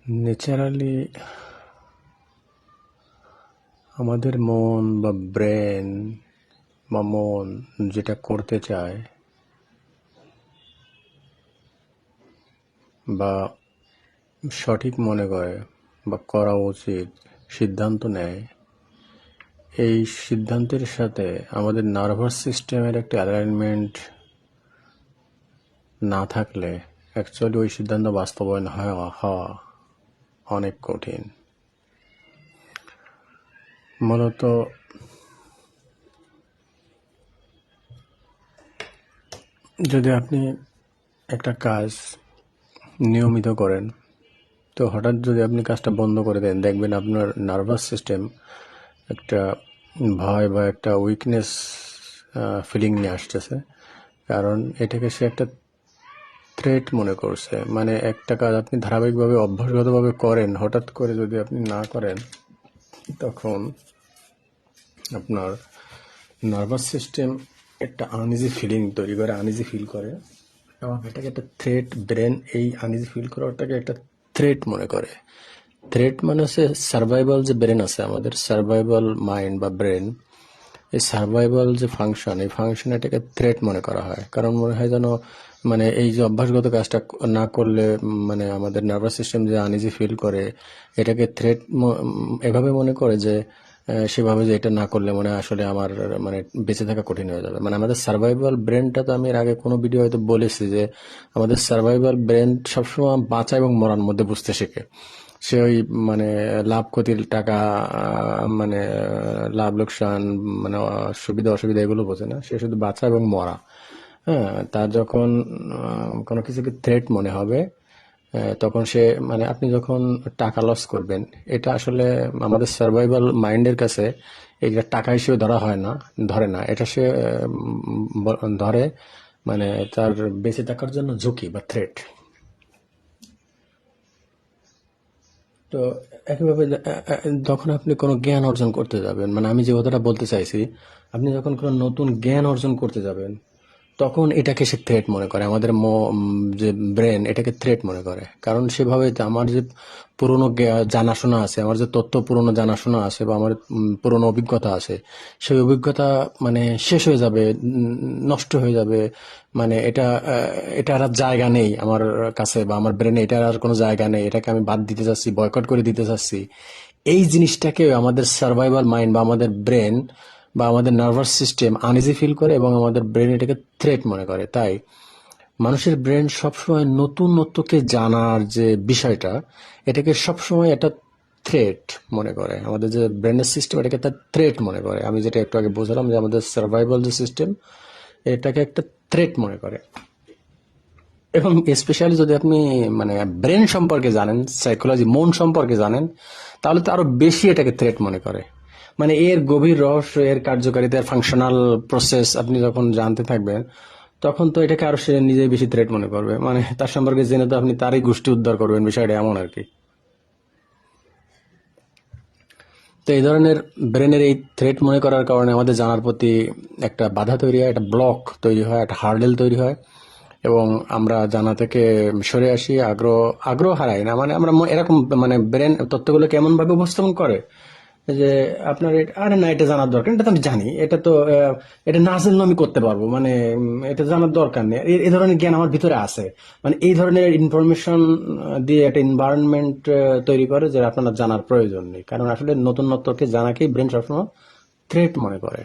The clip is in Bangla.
ন্যাচারালি আমাদের মন বা ব্রেন বা মন যেটা করতে চায় বা সঠিক মনে করে বা করা উচিত সিদ্ধান্ত নেয়, এই সিদ্ধান্তের সাথে আমাদের নার্ভাস সিস্টেমের একটা অ্যালাইনমেন্ট না থাকলে অ্যাকচুয়ালি ওই সিদ্ধান্ত বাস্তবায়ন হওয়া অনেক কঠিন। মূলত যদি আপনি একটা কাজ নিয়মিত করেন, তো হঠাৎ যদি আপনি কাজটা বন্ধ করে দেন, দেখবেন আপনার নার্ভাস সিস্টেম একটা ভয় বা একটা উইকনেস ফিলিং নিয়ে আসতেছে। কারণ এটাকে সে একটা থ্রেট মনে করছে। মানে একটা কাজ আপনি ধারাবাহিকভাবে অভ্যাসগতভাবে করেন, হঠাৎ করে যদি আপনি না করেন, তখন আপনার নার্ভাস সিস্টেম একটা আনইজি ফিলিং তৈরি করে, আনইজি ফিল করে, এবং এটাকে একটা থ্রেট, ব্রেন এই আনইজি ফিল করাটাকে একটা থ্রেট মনে করে। থ্রেট মানে হচ্ছে সার্ভাইভাল যে ব্রেন আছে আমাদের, সার্ভাইভাল মাইন্ড বা ব্রেন, এই সার্ভাইভাল যে ফাংশন, এই ফাংশন এটাকে থ্রেট মনে করা হয়। কারণ মনে হয় যেন মানে এই যে অভ্যাসগত কাজটা না করলে মানে আমাদের নার্ভাস সিস্টেম যে আনইজি ফিল করে, এটাকে থ্রেট এভাবে মনে করে যে সেভাবে যে এটা না করলে মনে হয় আসলে আমার মানে বেঁচে থাকা কঠিন হয়ে যাবে। মানে আমাদের সার্ভাইভাল ব্রেনটা, তো আমি এর আগে কোনো ভিডিও হয়তো বলেছি যে আমাদের সার্ভাইভাল ব্রেন সবসময় বাঁচা এবং মরার মধ্যে বুঝতে শেখে। সে ওই মানে লাভ ক্ষতির টাকা, মানে লাভ লোকসান, মানে সুবিধা অসুবিধা এগুলো বোঝে না। সে শুধু বাঁচা এবং মরা। হ্যাঁ, তার যখন কোনো কিছুকে থ্রেট মনে হবে, তখন সে মানে আপনি যখন টাকা লস করবেন, এটা আসলে আমাদের সার্ভাইভাল মাইন্ডের কাছে এটা টাকা হিসেবে ধরে না। এটা সে ধরে মানে তার বেঁচে থাকার জন্য ঝুঁকি বা থ্রেট। তো একইভাবে যখন আপনি কোনো জ্ঞান অর্জন করতে যাবেন, মানে আমি যে কথাটা বলতে চাইছি, আপনি যখন কোনো নতুন জ্ঞান অর্জন করতে যাবেন, তখন এটাকে সে থ্রেট মনে করে। আমাদের যে ব্রেন এটাকে থ্রেট মনে করে। কারণ সেভাবে আমার যে পুরনো জানাশোনা আছে, আমার যে তথ্য পুরনো জানাশোনা আছে বা আমার পুরনো অভিজ্ঞতা আছে, সেই অভিজ্ঞতা মানে শেষ হয়ে যাবে, নষ্ট হয়ে যাবে। মানে এটার আর জায়গা নেই আমার কাছে বা আমার ব্রেনে, এটার আর কোনো জায়গা নেই। এটাকে আমি বাদ দিতে চাচ্ছি, বয়কট করে দিতে চাচ্ছি। এই জিনিসটাকে আমাদের সার্ভাইভাল মাইন্ড বা আমাদের ব্রেন বা আমাদের নার্ভাস সিস্টেম আনইজি ফিল করে এবং আমাদের ব্রেন এটাকে থ্রেট মনে করে। তাই মানুষের ব্রেন সবসময় নতুনত্বকে জানার যে বিষয়টা, এটাকে সবসময় একটা থ্রেট মনে করে। আমাদের যে ব্রেনের সিস্টেম এটাকে একটা থ্রেট মনে করে। আমি যেটা একটু আগে বোঝালাম যে আমাদের সার্ভাইভাল যে সিস্টেম, এটাকে একটা থ্রেট মনে করে। এবং স্পেশালি যদি আপনি মানে ব্রেন সম্পর্কে জানেন, সাইকোলজি, মন সম্পর্কে জানেন, তাহলে তো আরো বেশি এটাকে থ্রেট মনে করে। মানে এর গভীর রহস্য, এর কার্যকারিতা, এর ফাংশনাল প্রসেস আপনি যখন জানতে থাকবেন, তখন তো এটাকে আরো সে নিজেই বেশি থ্রেট মনে করবে। মানে তার সম্পর্কে জেনে তো আপনি তারই গোষ্ঠী উদ্ধার করবেন, বিষয়টা এমন আর কি। তো এই ধরনের ব্রেনের এই থ্রেট মনে করার কারণে আমাদের জানার প্রতি একটা বাধা তৈরি হয়, একটা ব্লক তৈরি হয়, একটা হার্ডেল তৈরি হয়, এবং আমরা জানা থেকে সরে আসি, আগ্রহ হারাই না। মানে আমরা এরকম মানে ব্রেন তথ্যগুলো কেমন ভাবে উপস্থাপন করে যে আপনার আরে না, এটা জানার দরকার, এটা তো আমি জানি, এটা তো এটা না জানলেও আমি করতে পারবো, মানে এটা জানার দরকার নেই, এই ধরনের জ্ঞান আমার ভিতরে আছে। মানে এই ধরনের ইনফরমেশন দিয়ে একটা এনভায়রনমেন্ট তৈরি করে যে আপনার জানার প্রয়োজন নেই। কারণ আসলে নতুনত্বকে জানাকেই ব্রেন সবসময় থ্রেট মনে করে।